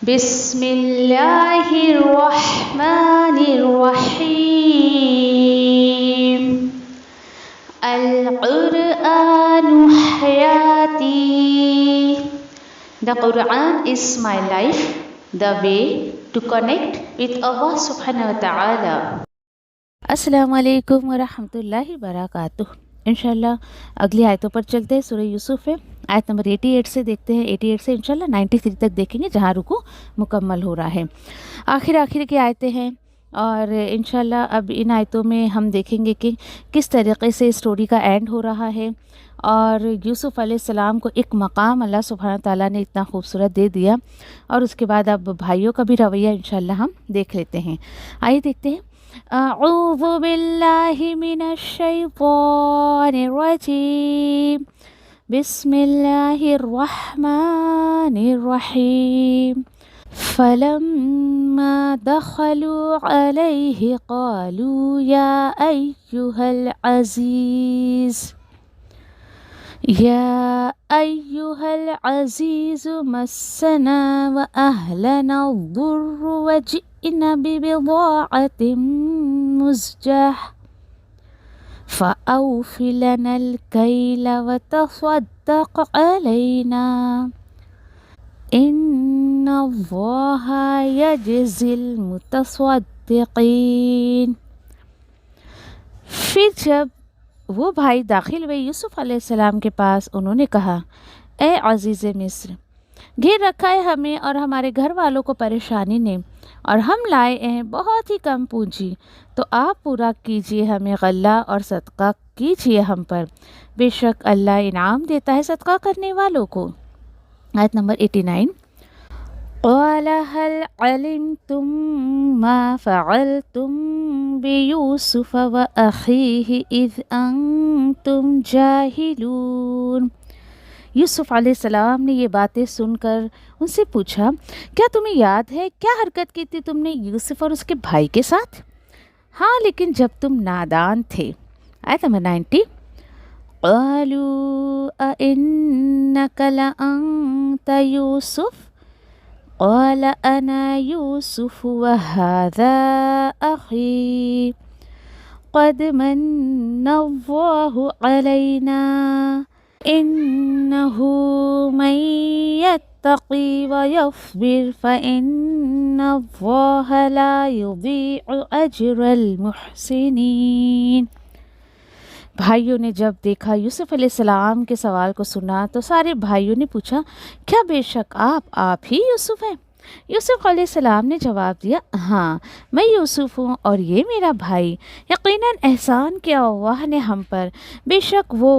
بسم اللہ الرحمن الرحیم القرآن حیاتی. The Quran is my life, the way to connect with Allah subhanahu wa ta'ala. السلام علیکم ورحمۃ اللہ وبرکاتہ. انشاءاللہ اگلی آیتوں پر چلتے ہیں. سورہ یوسف ہے، آیت نمبر 88 سے دیکھتے ہیں. 88 سے انشاءاللہ 93 تک دیکھیں گے جہاں رکوع مکمل ہو رہا ہے. آخر کی آیتیں ہیں اور انشاءاللہ اب ان آیتوں میں ہم دیکھیں گے کہ کس طریقے سے اسٹوری کا اینڈ ہو رہا ہے اور یوسف علیہ السلام کو ایک مقام اللہ سبحانہ تعالیٰ نے اتنا خوبصورت دے دیا. اور اس کے بعد اب بھائیوں کا بھی رویہ انشاءاللہ ہم دیکھ لیتے ہیں. آئیے دیکھتے ہیں. اعوذ باللہ من الشیطان الرجیم بسم اللہ الرحمن الرحیم. فلما دخلوا علیہ قالوا یا ایہا العزیز مسنا وأهلنا الضر وجئنا ببضاعة مزجاة فأوف لنا الكيل وتصدق علينا إن الله يجزي المتصدقين. پھر جب وہ بھائی داخل ہوئے یوسف علیہ السلام کے پاس، انہوں نے کہا، اے عزیز مصر، گھیر رکھا ہے ہمیں اور ہمارے گھر والوں کو پریشانی نے، اور ہم لائے ہیں بہت ہی کم پونجی، تو آپ پورا کیجئے ہمیں غلہ اور صدقہ کیجئے ہم پر، بے شک اللہ انعام دیتا ہے صدقہ کرنے والوں کو. آیت نمبر 89. قال هل علمتم ما فعلتم بيوسف وأخيه إذ أنتم جاهلون. یوسف علیہ السلام نے یہ باتیں سن کر ان سے پوچھا، کیا تمہیں یاد ہے کیا حرکت کی تھی تم نے یوسف اور اس کے بھائی کے ساتھ؟ ہاں، لیکن جب تم نادان تھے. آیت نمبر 90. قالوا أئنك لأنت يوسف قال أنا يوسف وهذا أخي قد من الله علينا إنه من يتقي ويصبر فإن الله لا يضيع أجر المحسنين. بھائیوں نے جب دیکھا یوسف علیہ السلام کے سوال کو سنا تو سارے بھائیوں نے پوچھا، کیا بے شک آپ ہی یوسف ہیں؟ یوسف علیہ السلام نے جواب دیا، ہاں میں یوسف ہوں اور یہ میرا بھائی. یقیناً احسان کیا اللہ نے ہم پر، بے شک وہ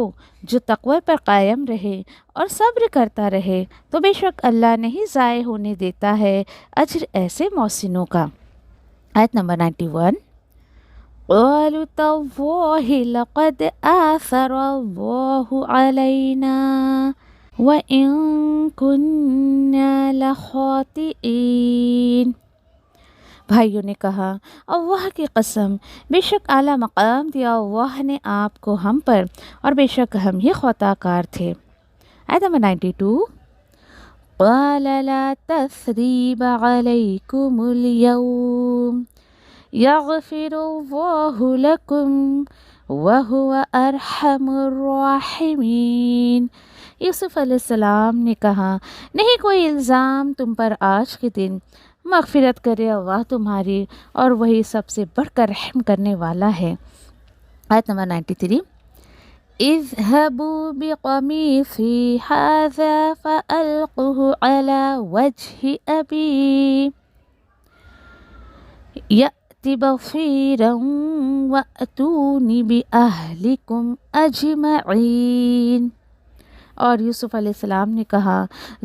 جو تقوی پر قائم رہے اور صبر کرتا رہے تو بے شک اللہ نہیں ضائع ہونے دیتا ہے اجر ایسے محسنوں کا. آیت نمبر 91. قالوا تالله لقد آثر الله علينا وإن كنا لخاطئين. بھائیوں نے کہا، اللہ کی قسم، بے شک اعلیٰ مقام دیا اللہ نے آپ کو ہم پر اور بے شک ہم ہی خطا کار تھے. آیت نمبر 92. قال لا تثریب علیکم اليوم یغفر اللہ لکم وہو ارحم الراحمین. یوسف علیہ السلام نے کہا، نہیں کوئی الزام تم پر آج کے دن، مغفرت کرے اللہ تمہاری اور وہی سب سے بڑھ کر رحم کرنے والا ہے. آیت نمبر 93. اذهبوا بقمیصی هذا فألقوه على وجه أبی بصیرا وَأْتُونِي بِأَهْلِكُمْ أَجْمَعِينَ. اور یوسف علیہ السلام نے کہا،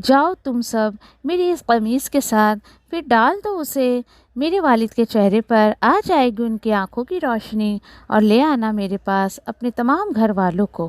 جاؤ تم سب میری اس قمیص کے ساتھ، پھر ڈال دو اسے میرے والد کے چہرے پر، آ جائے گی ان کی آنکھوں کی روشنی، اور لے آنا میرے پاس اپنے تمام گھر والوں کو.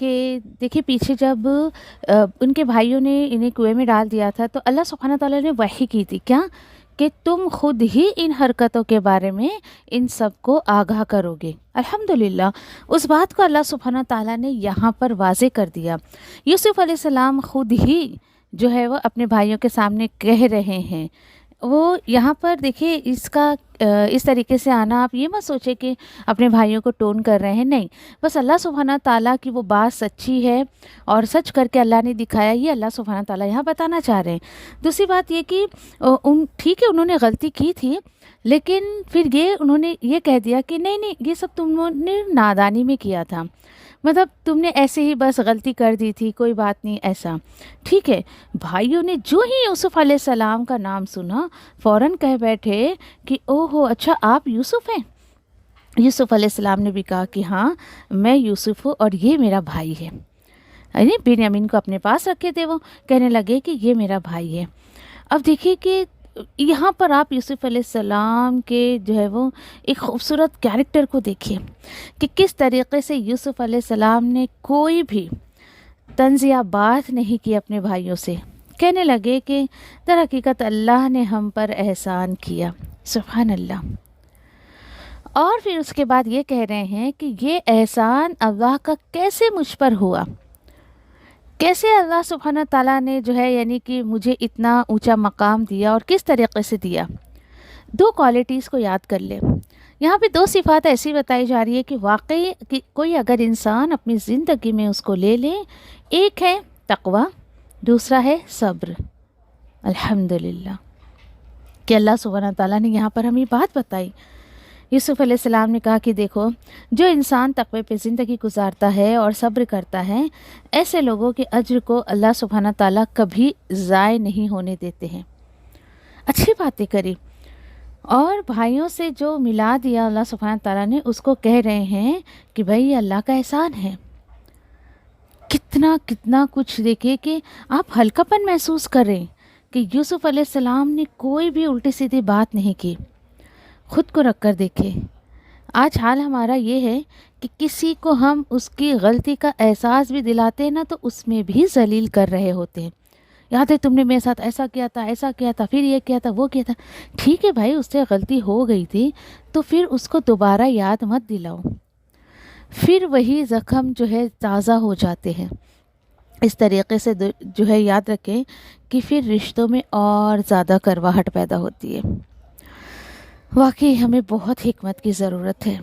کہ دیکھیے پیچھے جب ان کے بھائیوں نے انہیں کنویں میں ڈال دیا تھا تو اللہ سبحانہ تعالیٰ نے وحی کی تھی کیا کہ تم خود ہی ان حرکتوں کے بارے میں ان سب کو آگاہ کرو گے. الحمدللہ اس بات کو اللہ سبحانہ تعالیٰ نے یہاں پر واضح کر دیا. یوسف علیہ السلام خود ہی جو ہے وہ اپنے بھائیوں کے سامنے کہہ رہے ہیں. وہ یہاں پر دیکھیے اس طریقے سے آنا، آپ یہ مت سوچے کہ اپنے بھائیوں کو ٹون کر رہے ہیں، نہیں، بس اللہ سبحانہ تعالیٰ کی وہ بات سچی ہے اور سچ کر کے اللہ نے دکھایا، یہ اللہ سبحانہ تعالیٰ یہاں بتانا چاہ رہے ہیں. دوسری بات یہ کہ ٹھیک ہے انہوں نے غلطی کی تھی، لیکن پھر انہوں نے یہ کہہ دیا کہ نہیں یہ سب تم نے نادانی میں کیا تھا، مطلب تم نے ایسے ہی بس غلطی کر دی تھی، کوئی بات نہیں ایسا. ٹھیک ہے، بھائیوں نے جو ہی یوسف علیہ السلام کا نام سنا فوراً کہہ بیٹھے کہ اوہو اچھا آپ یوسف ہیں. یوسف علیہ السلام نے بھی کہا کہ ہاں میں یوسف ہوں اور یہ میرا بھائی ہے. یعنی بنیامین کو اپنے پاس رکھے تھے، وہ کہنے لگے کہ یہ میرا بھائی ہے. اب دیکھیے کہ یہاں پر آپ یوسف علیہ السلام کے جو ہے وہ ایک خوبصورت کیریکٹر کو دیکھیے کہ کس طریقے سے یوسف علیہ السلام نے کوئی بھی طنز یا بات نہیں کی اپنے بھائیوں سے. کہنے لگے کہ در حقیقت اللہ نے ہم پر احسان کیا، سبحان اللہ. اور پھر اس کے بعد یہ کہہ رہے ہیں کہ یہ احسان اللہ کا کیسے مجھ پر ہوا، کیسے اللہ سبحانہ تعالیٰ نے جو ہے یعنی کہ مجھے اتنا اونچا مقام دیا اور کس طریقے سے دیا. دو کوالٹیز کو یاد کر لے. یہاں پہ دو صفات ایسی بتائی جا رہی ہے کہ واقعی کہ کوئی اگر انسان اپنی زندگی میں اس کو لے لے، ایک ہے تقوی، دوسرا ہے صبر. الحمدللہ کہ اللہ سبحانہ تعالیٰ نے یہاں پر ہمیں بات بتائی. یوسف علیہ السلام نے کہا کہ دیکھو جو انسان تقوی پہ زندگی گزارتا ہے اور صبر کرتا ہے، ایسے لوگوں کے اجر کو اللہ سبحانہ تعالیٰ کبھی ضائع نہیں ہونے دیتے ہیں. اچھی باتیں کری اور بھائیوں سے جو ملا دیا اللہ سبحانہ تعالیٰ نے، اس کو کہہ رہے ہیں کہ بھائی یہ اللہ کا احسان ہے. کتنا کچھ دیکھیں کہ آپ ہلکا پن محسوس کریں کہ یوسف علیہ السلام نے کوئی بھی الٹی سیدھی بات نہیں کی. خود کو رکھ کر دیکھیں. آج حال ہمارا یہ ہے کہ کسی کو ہم اس کی غلطی کا احساس بھی دلاتے ہیں نا تو اس میں بھی ذلیل کر رہے ہوتے ہیں. یاد ہے تم نے میرے ساتھ ایسا کیا تھا، پھر یہ کیا تھا، وہ کیا تھا. ٹھیک ہے بھائی، اس سے غلطی ہو گئی تھی تو پھر اس کو دوبارہ یاد مت دلاؤ، پھر وہی زخم جو ہے تازہ ہو جاتے ہیں. اس طریقے سے جو ہے یاد رکھیں کہ پھر رشتوں میں اور زیادہ کرواہٹ پیدا ہوتی ہے. واقعی ہمیں بہت حکمت کی ضرورت ہے.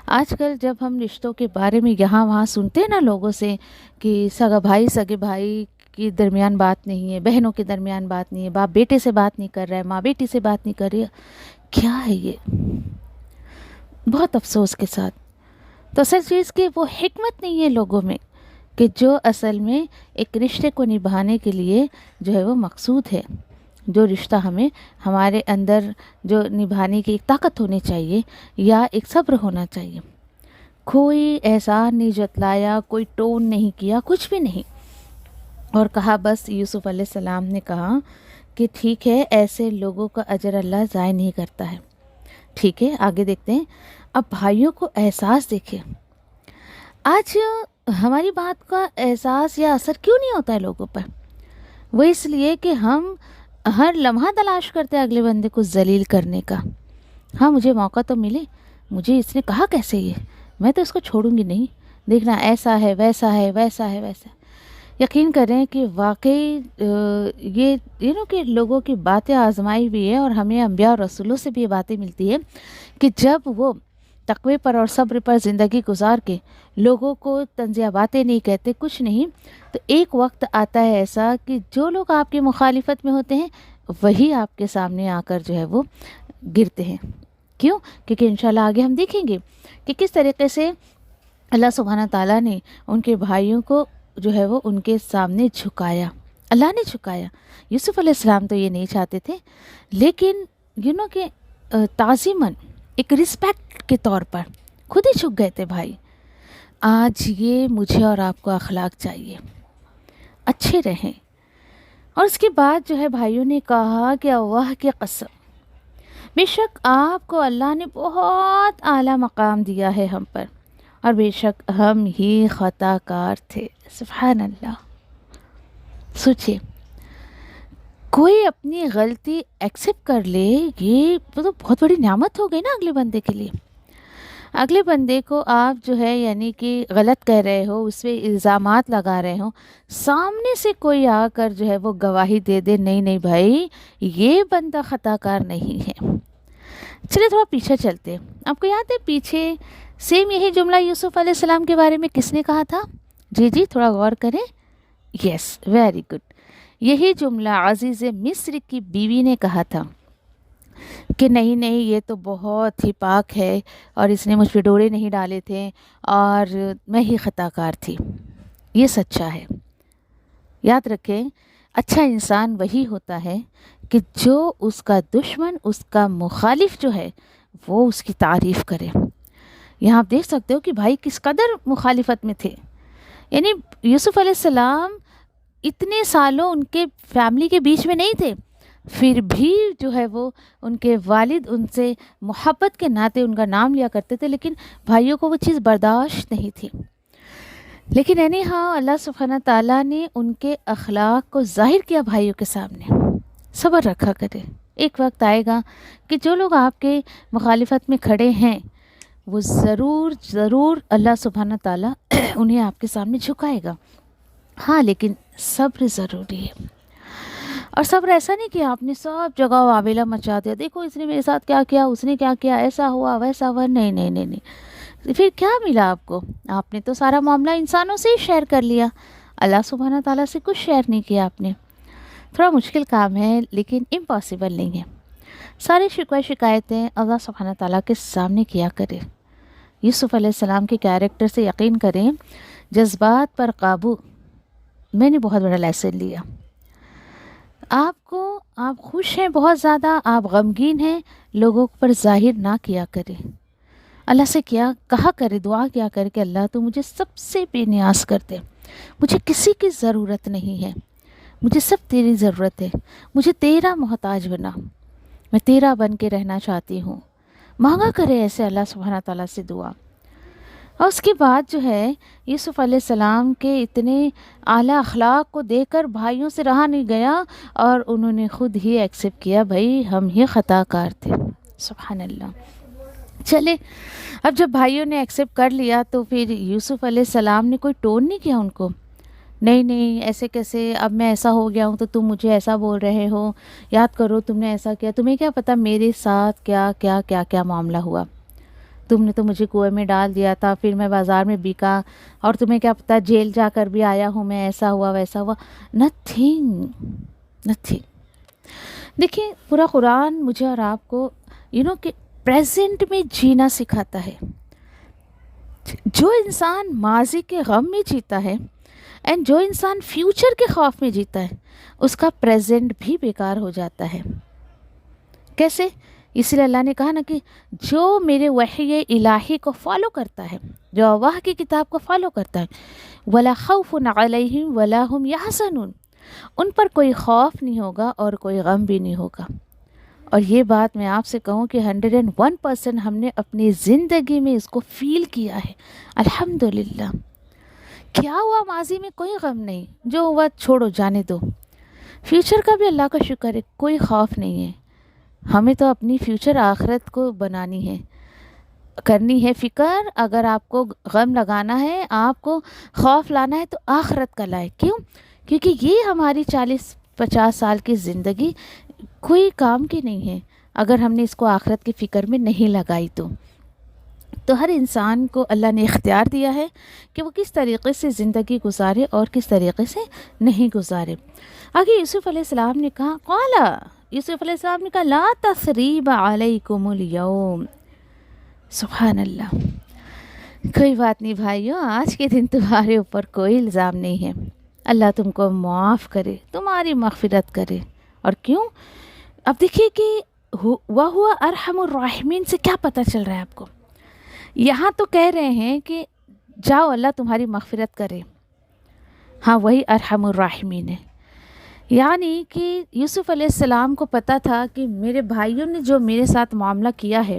آج کل جب ہم رشتوں کے بارے میں یہاں وہاں سنتے ہیں نا لوگوں سے کہ سگے بھائی کے درمیان بات نہیں ہے، بہنوں کے درمیان بات نہیں ہے، باپ بیٹے سے بات نہیں کر رہا ہے، ماں بیٹی سے بات نہیں کر رہی ہے، کیا ہے یہ؟ بہت افسوس کے ساتھ تو اصل چیز کہ وہ حکمت نہیں ہے لوگوں میں کہ جو اصل میں ایک رشتے کو نبھانے کے لیے جو ہے وہ مقصود ہے. جو رشتہ ہمارے اندر جو نبھانے کی ایک طاقت ہونی چاہیے یا ایک صبر ہونا چاہیے. کوئی احسان نہیں جتلایا، کوئی ٹون نہیں کیا، کچھ بھی نہیں. اور کہا بس یوسف علیہ السلام نے کہا کہ ٹھیک ہے ایسے لوگوں کا اجر اللہ ضائع نہیں کرتا ہے. ٹھیک ہے آگے دیکھتے ہیں. اب بھائیوں کو احساس دیکھیں. آج ہماری بات کا احساس یا اثر کیوں نہیں ہوتا ہے لوگوں پر؟ وہ اس لیے کہ ہم ہر لمحہ تلاش کرتے ہیں اگلے بندے کو ذلیل کرنے کا. ہاں مجھے موقع تو ملے، مجھے اس نے کہا کیسے یہ، میں تو اس کو چھوڑوں گی نہیں، دیکھنا ایسا ہے ویسا ہے ویسا ہے ویسا. یقین کریں کہ واقعی یہ کہ لوگوں کی باتیں آزمائی بھی ہے اور ہمیں انبیاء اور رسولوں سے بھی یہ باتیں ملتی ہے کہ جب وہ تقوی پر اور صبر پر زندگی گزار کے لوگوں کو طنزیہ باتیں نہیں کہتے، کچھ نہیں، تو ایک وقت آتا ہے ایسا کہ جو لوگ آپ کی مخالفت میں ہوتے ہیں وہی آپ کے سامنے آ کر جو ہے وہ گرتے ہیں. کیوں؟ کیونکہ انشاءاللہ آگے ہم دیکھیں گے کہ کس طریقے سے اللہ سبحانہ تعالیٰ نے ان کے بھائیوں کو جو ہے وہ ان کے سامنے جھکایا. اللہ نے جھکایا. یوسف علیہ السلام تو یہ نہیں چاہتے تھے، لیکن کہ تعظیماً ایک رسپیکٹ کے طور پر خود ہی جھک گئے تھے بھائی. آج یہ مجھے اور آپ کو اخلاق چاہیے، اچھے رہیں. اور اس کے بعد جو ہے بھائیوں نے کہا کہ اللہ کی قسم، بے شک آپ کو اللہ نے بہت اعلیٰ مقام دیا ہے ہم پر، اور بے شک ہم ہی خطا کار تھے۔ سبحان اللہ۔ سوچئے، کوئی اپنی غلطی ایکسیپٹ کر لے، یہ تو بہت بڑی نعمت ہو گئی نا اگلے بندے کے لیے۔ اگلے بندے کو آپ جو ہے یعنی کہ غلط کہہ رہے ہو، اس پہ الزامات لگا رہے ہو، سامنے سے کوئی آ کر جو ہے وہ گواہی دے دے، نہیں نہیں بھائی یہ بندہ خطا کار نہیں ہے۔ چلے تھوڑا پیچھے چلتے ہیں۔ آپ کو یاد ہے پیچھے سیم یہی جملہ یوسف علیہ السلام کے بارے میں کس نے کہا تھا؟ جی تھوڑا غور کریں۔ یس، ویری گڈ، یہی جملہ عزیز مصر کی بیوی نے کہا تھا کہ نہیں یہ تو بہت ہی پاک ہے اور اس نے مجھ پہ ڈورے نہیں ڈالے تھے اور میں ہی خطا کار تھی۔ یہ سچا ہے۔ یاد رکھیں، اچھا انسان وہی ہوتا ہے کہ جو اس کا دشمن، اس کا مخالف جو ہے وہ اس کی تعریف کرے۔ یہاں آپ دیکھ سکتے ہو کہ بھائی کس قدر مخالفت میں تھے، یعنی یوسف علیہ السلام اتنے سالوں ان کے فیملی کے بیچ میں نہیں تھے، پھر بھی جو ہے وہ ان کے والد ان سے محبت کے ناطے ان کا نام لیا کرتے تھے، لیکن بھائیوں کو وہ چیز برداشت نہیں تھی۔ لیکن اللہ سبحانہ تعالیٰ نے ان کے اخلاق کو ظاہر کیا بھائیوں کے سامنے۔ صبر رکھا کرے، ایک وقت آئے گا کہ جو لوگ آپ کے مخالفت میں کھڑے ہیں وہ ضرور اللہ سبحانہ تعالیٰ انہیں آپ کے سامنے جھکائے گا۔ ہاں لیکن صبر ضروری ہے، اور صبر ایسا نہیں کہ آپ نے سب جگہ واویلا مچا دیا، دیکھو اس نے میرے ساتھ کیا کیا، اس نے کیا کیا، ایسا ہوا ویسا ہوا، نہیں۔ پھر کیا ملا آپ کو؟ آپ نے تو سارا معاملہ انسانوں سے ہی شیئر کر لیا، اللہ سبحانہ تعالیٰ سے کچھ شیئر نہیں کیا آپ نے۔ تھوڑا مشکل کام ہے لیکن امپاسبل نہیں ہے۔ سارے شکوے شکایتیں اللہ سبحانہ تعالیٰ کے سامنے کیا کرے۔ یوسف علیہ السلام کے کیریکٹر سے یقین کریں، جذبات پر قابو، میں نے بہت بڑا لیسن لیا۔ آپ خوش ہیں بہت زیادہ، آپ غمگین ہیں، لوگوں پر ظاہر نہ کیا کریں۔ اللہ سے کہا کرے، دعا کیا کرے کہ اللہ تو مجھے سب سے بے نیاز کر دے، مجھے کسی کی ضرورت نہیں ہے، مجھے سب تیری ضرورت ہے، مجھے تیرا محتاج بنا، میں تیرا بن کے رہنا چاہتی ہوں۔ مانگا کرے ایسے اللہ سبحانہ تعالیٰ سے دعا۔ اور اس کے بعد جو ہے یوسف علیہ السلام کے اتنے اعلیٰ اخلاق کو دیکھ کر بھائیوں سے رہا نہیں گیا اور انہوں نے خود ہی ایکسیپٹ کیا، بھائی ہم ہی خطا کار تھے۔ سبحان اللہ۔ چلے اب جب بھائیوں نے ایکسیپٹ کر لیا تو پھر یوسف علیہ السلام نے کوئی ٹون نہیں کیا ان کو، نہیں ایسے کیسے، اب میں ایسا ہو گیا ہوں تو تم مجھے ایسا بول رہے ہو، یاد کرو تم نے ایسا کیا، تمہیں کیا پتہ میرے ساتھ کیا معاملہ ہوا، تم نے تو مجھے کنویں میں ڈال دیا تھا، پھر میں بازار میں بکا، اور تمہیں کیا پتہ جیل جا کر بھی آیا ہوں میں، ایسا ہوا ویسا ہوا۔ نتھنگ۔ دیکھیں پورا قرآن مجھے اور آپ کو کہ پریزنٹ میں جینا سکھاتا ہے۔ جو انسان ماضی کے غم میں جیتا ہے اینڈ جو انسان فیوچر کے خوف میں جیتا ہے، اس کا پریزنٹ بھی بیکار ہو جاتا ہے۔ کیسے؟ اس لیے اللہ نے کہا نا کہ جو میرے وحی الہی کو فالو کرتا ہے، جو اللہ کی کتاب کو فالو کرتا ہے، وَلَا خَوْفٌ عَلَيْهِمْ وَلَا هُمْ يَحْزَنُونَ، ان پر کوئی خوف نہیں ہوگا اور کوئی غم بھی نہیں ہوگا۔ اور یہ بات میں آپ سے کہوں کہ 101% ہم نے اپنی زندگی میں اس کو فیل کیا ہے۔ الحمدللہ۔ کیا ہوا ماضی میں کوئی غم نہیں، جو ہوا چھوڑو جانے دو۔ فیوچر کا بھی اللہ کا شکر ہے، کوئی خوف نہیں ہے۔ ہمیں تو اپنی فیوچر آخرت کو بنانی ہے، کرنی ہے فکر۔ اگر آپ کو غم لگانا ہے، آپ کو خوف لانا ہے تو آخرت کا لائے۔ کیوں؟ کیونکہ یہ ہماری 40-50 سال کی زندگی کوئی کام کی نہیں ہے اگر ہم نے اس کو آخرت کی فکر میں نہیں لگائی تو ہر انسان کو اللہ نے اختیار دیا ہے کہ وہ کس طریقے سے زندگی گزارے اور کس طریقے سے نہیں گزارے۔ آگے یوسف علیہ السلام نے کہا یوسف علیہ السلام نے کہا لا تثریب علیکم الیوم۔ سبحان اللہ۔ کوئی بات نہیں بھائیوں، آج کے دن تمہارے اوپر کوئی الزام نہیں ہے، اللہ تم کو معاف کرے، تمہاری مغفرت کرے۔ اور کیوں؟ اب دیکھیے کہ وَهُوَ أَرْحَمُ الرَّاحِمِينَ سے کیا پتہ چل رہا ہے آپ کو؟ یہاں تو کہہ رہے ہیں کہ جاؤ اللہ تمہاری مغفرت کرے، ہاں وہی ارحم الراحمین ہے۔ یعنی کہ یوسف علیہ السلام کو پتہ تھا کہ میرے بھائیوں نے جو میرے ساتھ معاملہ کیا ہے،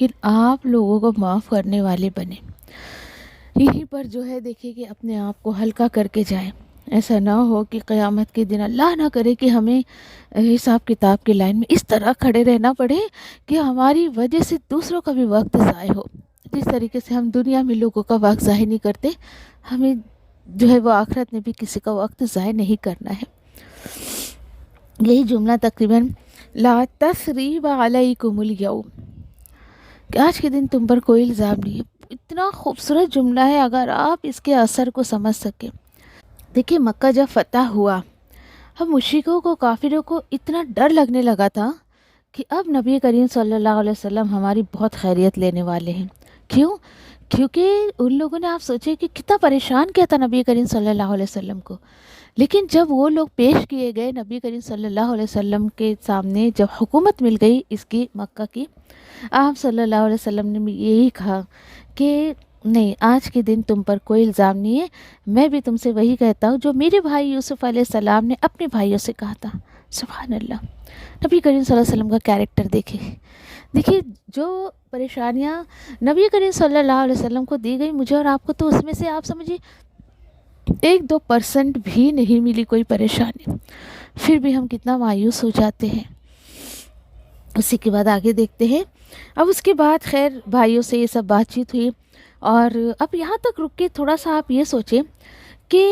کہ آپ لوگوں کو معاف کرنے والے بنے. یہیں پر جو ہے دیکھیے کہ اپنے آپ کو ہلکا کر کے جائیں. ایسا نہ ہو کہ قیامت کے دن اللہ نہ کرے کہ ہمیں حساب کتاب کی لائن میں اس طرح کھڑے رہنا پڑے کہ ہماری وجہ سے دوسروں کا بھی وقت ضائع ہو. جس طریقے سے ہم دنیا میں لوگوں کا وقت ضائع نہیں کرتے, ہمیں جو ہے وہ آخرت میں بھی کسی کا وقت ضائع نہیں کرنا ہے. یہی جملہ تقریباً لا تثریب علیکم الیوم, کہ آج کے دن تم پر کوئی الزام نہیں ہے. اتنا خوبصورت جملہ ہے اگر آپ اس کے اثر کو سمجھ سکیں. دیکھیے مکہ جب فتح ہوا, اب مشرکوں کو, کافروں کو اتنا ڈر لگنے لگا تھا کہ اب نبی کریم صلی اللہ علیہ وسلم ہماری بہت خیریت لینے والے ہیں. کیوں؟ کیونکہ ان لوگوں نے, آپ سوچے کہ کتنا پریشان کیا تھا نبی کریم صلی اللہ علیہ وسلم کو. لیکن جب وہ لوگ پیش کیے گئے نبی کریم صلی اللہ علیہ وسلم کے سامنے, جب حکومت مل گئی اس کی مکہ کی, آپ صلی اللہ علیہ وسلم نے یہی کہا کہ نہیں, آج کے دن تم پر کوئی الزام نہیں ہے. میں بھی تم سے وہی کہتا ہوں جو میرے بھائی یوسف علیہ السلام نے اپنے بھائیوں سے کہا تھا. سبحان اللہ. نبی کریم صلی اللہ علیہ وسلم کا کیریکٹر دیکھیے جو پریشانیاں نبی کریم صلی اللہ علیہ وسلم کو دی گئی, مجھے اور آپ کو تو اس میں سے آپ سمجھیے 1-2% بھی نہیں ملی کوئی پریشانی, پھر بھی ہم کتنا مایوس ہو جاتے ہیں. اسی کے بعد آگے دیکھتے ہیں. اب اس کے بعد خیر بھائیوں سے یہ سب بات چیت ہوئی, اور اب یہاں تک رک کے تھوڑا سا آپ یہ سوچیں کہ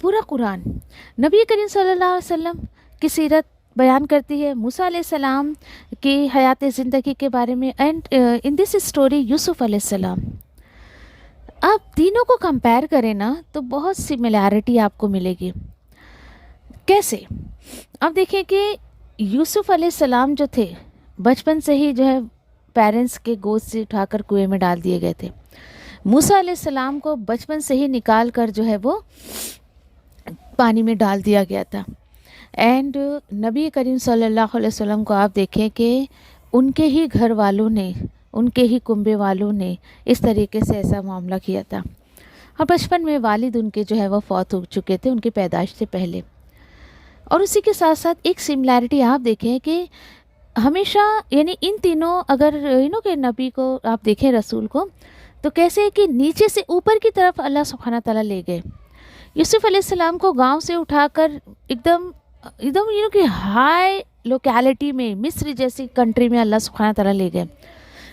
پورا قرآن نبی کریم صلی اللہ علیہ وسلم کی سیرت بیان کرتی ہے, موسیٰ علیہ السلام کی حیات زندگی کے بارے میں, اینڈ ان دس اسٹوری یوسف علیہ السلام. آپ تینوں کو کمپیئر کریں نا تو بہت سملیرٹی آپ کو ملے گی. کیسے؟ اب دیکھیں کہ یوسف علیہ السلام جو تھے بچپن سے ہی جو ہے پیرنٹس کے گود سے اٹھا کر کنویں میں ڈال دیے گئے تھے. موسیٰ علیہ السلام کو بچپن سے ہی نکال کر جو ہے وہ پانی میں ڈال دیا گیا تھا. اینڈ نبی کریم صلی اللہ علیہ وسلم کو آپ دیکھیں کہ ان کے ہی گھر والوں نے, ان کے ہی کنبے والوں نے اس طریقے سے ایسا معاملہ کیا تھا. اور بچپن میں والد ان کے جو ہے وہ فوت ہو چکے تھے ان کی پیدائش سے پہلے. اور اسی کے ساتھ ساتھ ایک سملیرٹی آپ دیکھیں کہ ہمیشہ یعنی ان تینوں اگر کہ نبی کو آپ دیکھیں, رسول کو, تو کیسے کہ نیچے سے اوپر کی طرف اللہ سبحانہ تعالیٰ لے گئے. یوسف علیہ السلام کو گاؤں سے اٹھا کر ایک دم کہ ہائی لوکیلٹی میں, مصر جیسی کنٹری میں اللہ سبحانہ تعالیٰ لے گئے.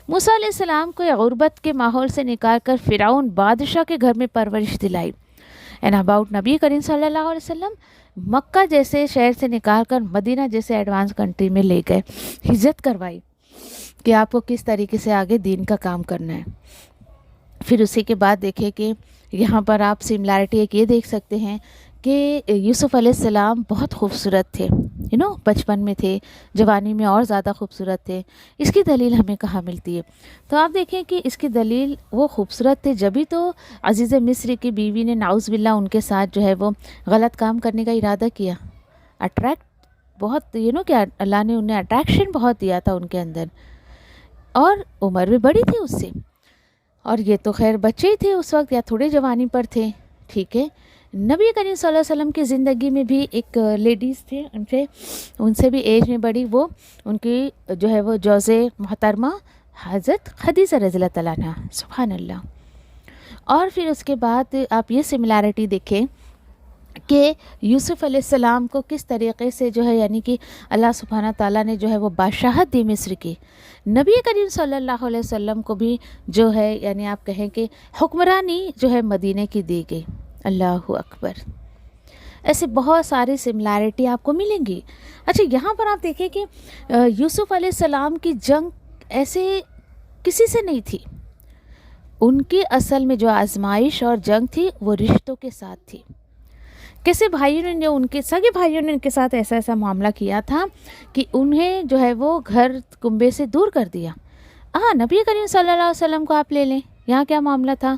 موسیٰ علیہ السلام کو غربت کے ماحول سے نکال کر فرعون بادشاہ کے گھر میں پرورش دلائی. اینڈ اباؤٹ نبی کریم صلی اللہ علیہ وسلم, مکہ جیسے شہر سے نکال کر مدینہ جیسے ایڈوانس کنٹری میں لے گئے, ہجرت کروائی کہ آپ کو کس طریقے سے آگے دین کا کام کرنا ہے. پھر اسی کے بعد دیکھیں کہ یہاں پر آپ سملیرٹی ایک یہ دیکھ سکتے ہیں کہ یوسف علیہ السلام بہت خوبصورت تھے, بچپن میں تھے, جوانی میں اور زیادہ خوبصورت تھے. اس کی دلیل ہمیں کہاں ملتی ہے؟ تو آپ دیکھیں کہ اس کی دلیل وہ خوبصورت تھے جبھی تو عزیز مصر کی بیوی نے نعوذ باللہ ان کے ساتھ جو ہے وہ غلط کام کرنے کا ارادہ کیا. اٹریکٹ بہت کہ اللہ نے انہیں اٹریکشن بہت دیا تھا ان کے اندر, اور عمر بھی بڑی تھی اس سے, اور یہ تو خیر بچے ہی تھے اس وقت یا تھوڑے جوانی پر تھے. ٹھیک ہے, نبی کریم صلی اللہ علیہ وسلم کی زندگی میں بھی ایک لیڈیز تھے, ان سے بھی ایج میں بڑی, وہ ان کی جو ہے وہ جوزے محترمہ حضرت خدیجہ رضی اللہ تعالیٰ عنہا. سبحان اللہ. اور پھر اس کے بعد آپ یہ سملیرٹی دیکھیں کہ یوسف علیہ السلام کو کس طریقے سے جو ہے کہ اللہ سبحانہ تعالیٰ نے جو ہے وہ بادشاہت دی مصر کی. نبی کریم صلی اللہ علیہ وسلم کو بھی جو ہے آپ کہیں کہ حکمرانی جو ہے مدینہ کی دی گئی. اللہ اکبر. ایسے بہت ساری سملیرٹی آپ کو ملیں گی. اچھا, یہاں پر آپ دیکھیں کہ یوسف علیہ السلام کی جنگ ایسے کسی سے نہیں تھی. ان کی اصل میں جو آزمائش اور جنگ تھی وہ رشتوں کے ساتھ تھی. کیسے بھائیوں نے ان کے سگے بھائیوں نے ان کے ساتھ ایسا معاملہ کیا تھا کہ انہیں جو ہے وہ گھر کنبے سے دور کر دیا. نبی کریم صلی اللہ علیہ وسلم کو آپ لے لیں, یہاں کیا معاملہ تھا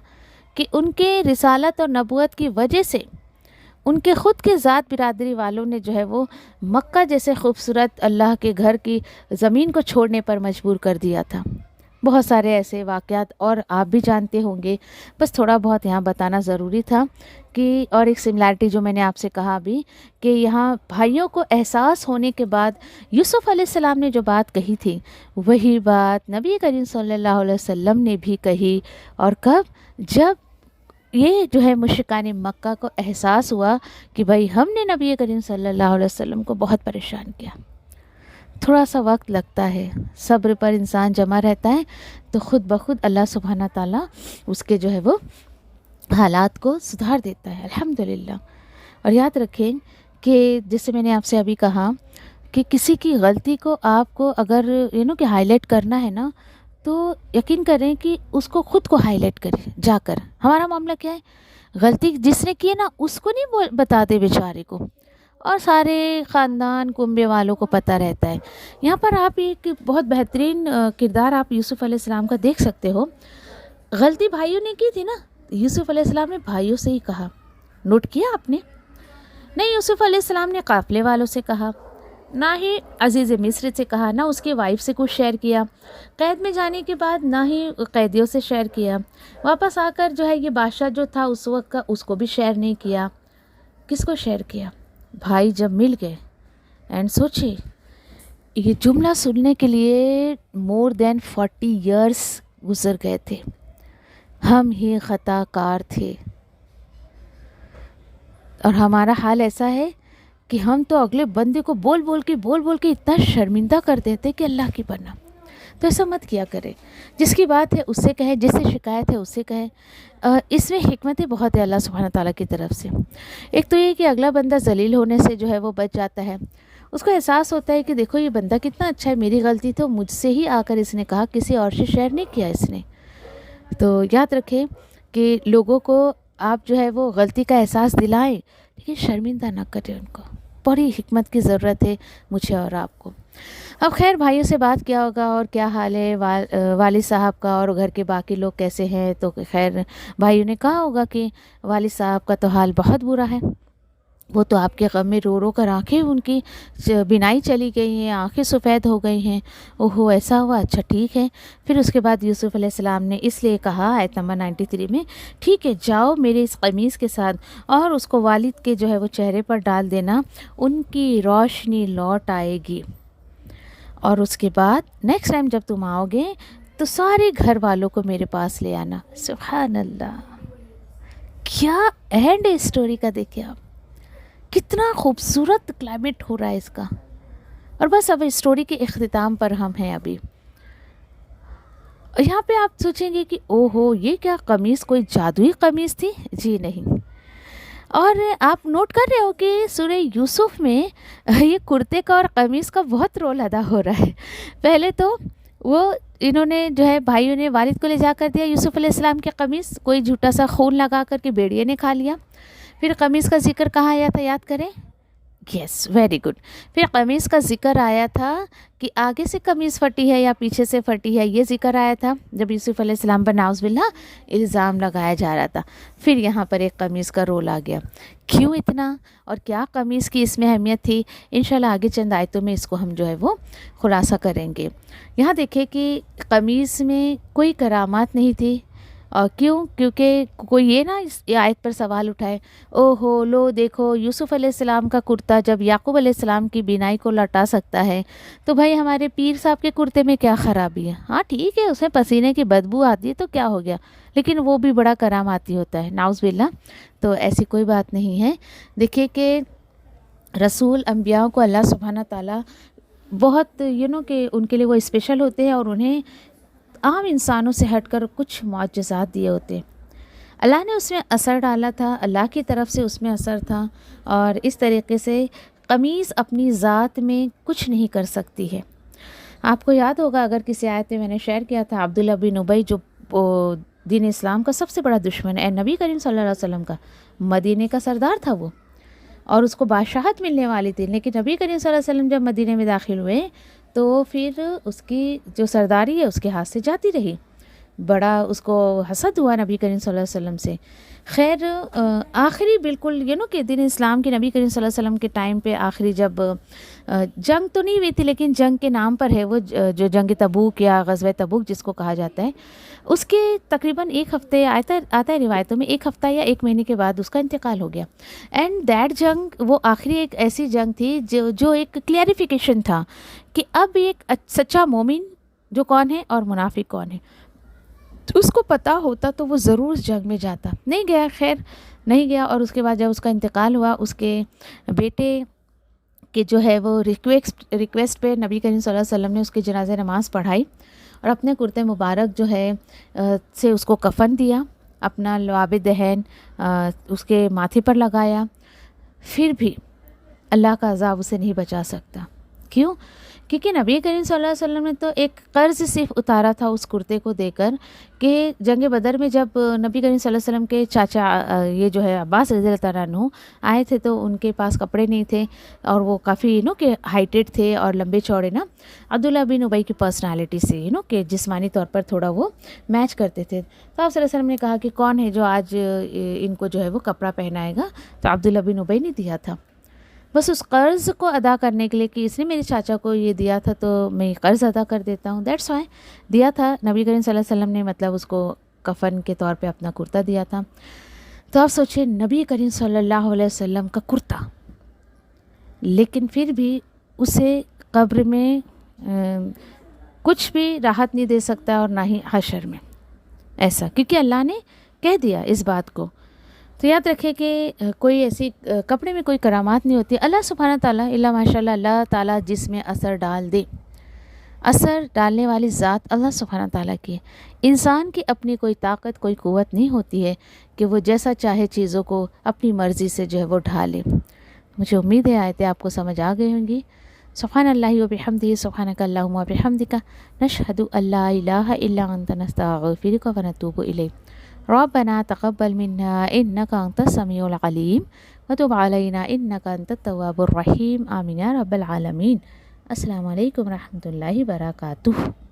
کہ ان کے رسالت اور نبوت کی وجہ سے ان کے خود کے ذات برادری والوں نے جو ہے وہ مکہ جیسے خوبصورت اللہ کے گھر کی زمین کو چھوڑنے پر مجبور کر دیا تھا. بہت سارے ایسے واقعات اور آپ بھی جانتے ہوں گے، بس تھوڑا بہت یہاں بتانا ضروری تھا کہ اور ایک سملیرٹی جو میں نے آپ سے کہا ابھی کہ یہاں بھائیوں کو احساس ہونے کے بعد یوسف علیہ السلام نے جو بات کہی تھی وہی بات نبی کریم صلی اللہ علیہ وسلم نے بھی کہی، اور کب؟ جب یہ جو ہے مشرکان مکہ کو احساس ہوا کہ بھائی ہم نے نبی کریم صلی اللہ علیہ وسلم کو بہت پریشان کیا۔ تھوڑا سا وقت لگتا ہے، صبر پر انسان جمع رہتا ہے تو خود بخود اللہ سبحانہ تعالیٰ اس کے جو ہے وہ حالات کو سدھار دیتا ہے، الحمدللہ۔ اور یاد رکھیں کہ جیسے میں نے آپ سے ابھی کہا کہ کسی کی غلطی کو آپ کو اگر کہ ہائی لائٹ کرنا ہے نا، تو یقین کریں کہ اس کو خود کو ہائی لائٹ کریں جا کر۔ ہمارا معاملہ کیا ہے؟ غلطی جس نے کی ہے نا اس کو نہیں بتاتے بیچارے کو، اور سارے خاندان کنبے والوں کو پتہ رہتا ہے۔ یہاں پر آپ ایک بہت بہترین کردار آپ یوسف علیہ السلام کا دیکھ سکتے ہو۔ غلطی بھائیوں نے کی تھی نا، یوسف علیہ السلام نے بھائیوں سے ہی کہا، نوٹ کیا آپ نے؟ نہیں یوسف علیہ السلام نے قافلے والوں سے کہا، نہ ہی عزیز مصر سے کہا، نہ اس کے وائف سے کچھ شیئر کیا، قید میں جانے کے بعد نہ ہی قیدیوں سے شیئر کیا، واپس آ کر جو ہے یہ بادشاہ جو تھا اس وقت کا اس کو بھی شیئر نہیں کیا۔ کس کو شیئر کیا؟ بھائی جب مل گئے، اینڈ سوچے یہ جملہ سننے کے لیے مور دین 40 ایئرس گزر گئے تھے، ہم ہی خطا کار تھے، اور ہمارا حال ایسا ہے کہ ہم تو اگلے بندے کو بول بول کے اتنا شرمندہ کر دیتے کہ اللہ کی پناہ۔ تو ایسا مت کیا کرے، جس کی بات ہے اس سے کہیں، جس سے شکایت ہے اس سے کہیں۔ اس میں حکمتیں بہت ہے اللہ سبحانہ تعالیٰ کی طرف سے۔ ایک تو یہ کہ اگلا بندہ ذلیل ہونے سے جو ہے وہ بچ جاتا ہے، اس کو احساس ہوتا ہے کہ دیکھو یہ بندہ کتنا اچھا ہے، میری غلطی تو مجھ سے ہی آ کر اس نے کہا، کسی اور سے شیئر نہیں کیا اس نے۔ تو یاد رکھیں کہ لوگوں کو آپ جو ہے وہ غلطی کا احساس دلائیں لیکن شرمندہ نہ کریں ان کو، بڑی حکمت کی ضرورت ہے مجھے اور آپ کو۔ اب خیر بھائیوں سے بات کیا ہوگا اور کیا حال ہے والد صاحب کا اور گھر کے باقی لوگ کیسے ہیں، تو خیر بھائیوں نے کہا ہوگا کہ والد صاحب کا تو حال بہت برا ہے، وہ تو آپ کے غم میں رو رو کر آنکھیں ان کی بینائی چلی گئی ہیں، آنکھیں سفید ہو گئی ہیں، اوہو ایسا ہوا، اچھا ٹھیک ہے۔ پھر اس کے بعد یوسف علیہ السلام نے اس لیے کہا آیت نمبر 93 میں، ٹھیک ہے جاؤ میرے اس قمیص کے ساتھ اور اس کو والد کے جو ہے وہ چہرے پر ڈال دینا، ان کی روشنی لوٹ آئے گی، اور اس کے بعد نیکسٹ ٹائم جب تم آؤ گے تو سارے گھر والوں کو میرے پاس لے آنا۔ سبحان اللہ، کیا اینڈ ہے اسٹوری کا، دیکھیں آپ کتنا خوبصورت کلائمیٹ ہو رہا ہے اس کا۔ اور بس اب اسٹوری کے اختتام پر ہم ہیں ابھی۔ یہاں پہ آپ سوچیں گے کہ اوہو یہ کیا قمیص کوئی جادوئی قمیص تھی؟ جی نہیں۔ اور آپ نوٹ کر رہے ہو کہ سورہ یوسف میں یہ کرتے کا اور قمیص کا بہت رول ادا ہو رہا ہے۔ پہلے تو وہ انہوں نے جو ہے بھائیوں نے والد کو لے جا کر دیا یوسف علیہ السلام کے قمیص، کوئی جھوٹا سا خون لگا کر کے بھیڑیے نے کھا لیا۔ پھر قمیص کا ذکر کہاں آیا تھا یاد کریں؟ Yes very good. پھر قمیص کا ذکر آیا تھا کہ آگے سے قمیص پھٹی ہے یا پیچھے سے پھٹی ہے، یہ ذکر آیا تھا جب یوسف علیہ السلام پر نعوذ باللہ الزام لگایا جا رہا تھا۔ پھر یہاں پر ایک قمیص کا رول آ گیا۔ کیوں اتنا اور کیا قمیص کی اس میں اہمیت تھی، انشاءاللہ آگے چند آیتوں میں اس کو ہم جو ہے وہ خلاصہ کریں گے۔ یہاں دیکھیں کہ قمیص میں کوئی کرامات نہیں تھی، اور کیوں؟ کیونکہ کوئی یہ نہ اس آیت پر سوال اٹھائے، او ہو لو دیکھو یوسف علیہ السلام کا کرتا جب یعقوب علیہ السلام کی بینائی کو لٹا سکتا ہے تو بھائی ہمارے پیر صاحب کے کرتے میں کیا خرابی ہے؟ ہاں ٹھیک ہے اس میں پسینے کی بدبو آتی ہے تو کیا ہو گیا، لیکن وہ بھی بڑا کراماتی ہوتا ہے، نعوذ باللہ۔ تو ایسی کوئی بات نہیں ہے۔ دیکھیے کہ رسول انبیاء کو اللہ سبحانہ تعالیٰ بہت کہ ان کے لیے وہ اسپیشل ہوتے ہیں، اور انہیں عام انسانوں سے ہٹ کر کچھ معجزات دیے ہوتے ہیں۔ اللہ نے اس میں اثر ڈالا تھا، اللہ کی طرف سے اس میں اثر تھا، اور اس طریقے سے قمیص اپنی ذات میں کچھ نہیں کر سکتی ہے۔ آپ کو یاد ہوگا اگر کسی آیت میں نے شیئر کیا تھا، عبداللہ بن ابی جو دین اسلام کا سب سے بڑا دشمن ہے، نبی کریم صلی اللہ علیہ وسلم کا، مدینے کا سردار تھا وہ، اور اس کو بادشاہت ملنے والی تھی، لیکن نبی کریم صلی اللہ علیہ وسلم جب مدینے میں داخل ہوئے تو پھر اس کی جو سرداری ہے اس کے ہاتھ سے جاتی رہی۔ بڑا اس کو حسد ہوا نبی کریم صلی اللہ علیہ وسلم سے. خیر آخری بالکل کہ دین اسلام کے نبی کریم صلی اللہ علیہ وسلم کے ٹائم پہ آخری جب جنگ تو نہیں ہوئی تھی لیکن جنگ کے نام پر ہے وہ جو جنگ تبوک یا غزوہ تبوک جس کو کہا جاتا ہے، اس کے تقریباً ایک ہفتے آتا ہے روایتوں میں، ایک ہفتہ یا ایک مہینے کے بعد اس کا انتقال ہو گیا. اینڈ دیٹ جنگ وہ آخری ایک ایسی جنگ تھی جو ایک کلیریفیکیشن تھا کہ اب ایک سچا مومن جو کون ہے اور منافق کون ہے. تو اس کو پتہ ہوتا تو وہ ضرور اس جنگ میں جاتا، نہیں گیا. خیر نہیں گیا. اور اس کے بعد جب اس کا انتقال ہوا، اس کے بیٹے کہ جو ہے وہ ریکویسٹ پہ نبی کریم صلی اللہ علیہ وسلم نے اس کی جنازہ نماز پڑھائی اور اپنے کرتے مبارک جو ہے سے اس کو کفن دیا، اپنا لعاب دہن اس کے ماتھے پر لگایا. پھر بھی اللہ کا عذاب اسے نہیں بچا سکتا. کیوں؟ کیونکہ نبی کریم صلی اللہ علیہ وسلم نے تو ایک قرض صرف اتارا تھا اس کرتے کو دے کر کہ جنگ بدر میں جب نبی کریم صلی اللہ علیہ وسلم کے چاچا یہ جو ہے عباس رضی اللہ تعالیٰ عنہ آئے تھے تو ان کے پاس کپڑے نہیں تھے اور وہ کافی کہ ہائٹڈ تھے اور لمبے چوڑے نا عبداللہ بن ابی کی پرسنالٹی سے کہ جسمانی طور پر تھوڑا وہ میچ کرتے تھے. تو آپ صلی اللہ علیہ وسلم نے کہا کہ کون ہے جو آج ان کو جو ہے وہ کپڑا پہنائے گا؟ تو عبداللہ بن ابی نے دیا تھا. بس اس قرض کو ادا کرنے کے لیے کہ اس نے میرے چاچا کو یہ دیا تھا تو میں قرض ادا کر دیتا ہوں، دیٹس وائی دیا تھا. نبی کریم صلی اللہ علیہ وسلم نے مطلب اس کو کفن کے طور پہ اپنا کرتا دیا تھا. تو آپ سوچیں نبی کریم صلی اللہ علیہ وسلم کا کرتا، لیکن پھر بھی اسے قبر میں کچھ بھی راحت نہیں دے سکتا اور نہ ہی حشر میں، ایسا کیونکہ اللہ نے کہہ دیا اس بات کو. تو یاد رکھے کہ کوئی ایسی کپڑے میں کوئی کرامات نہیں ہوتی. اللہ سبحانہ تعالیٰ اللہ ماشاء اللہ تعالیٰ جس میں اثر ڈال دے، اثر ڈالنے والی ذات اللہ سبحانہ تعالیٰ کی ہے. انسان کی اپنی کوئی طاقت کوئی قوت نہیں ہوتی ہے کہ وہ جیسا چاہے چیزوں کو اپنی مرضی سے جو ہے وہ ڈھالے. مجھے امید ہے آیتیں آپ کو سمجھ آ گئی ہوں گی. سبحان اللہ و بحمدہ، سبحانک اللہم و بحمدک، نشہد ان لا الہ الا انت، نستغفرک و نتوب الیک. ربنا تقبل منا انك انت السميع العليم وتب علينا انك انت التواب الرحيم. آمين يا رب العالمين. السلام علیکم ورحمۃ اللہ وبرکاتہ.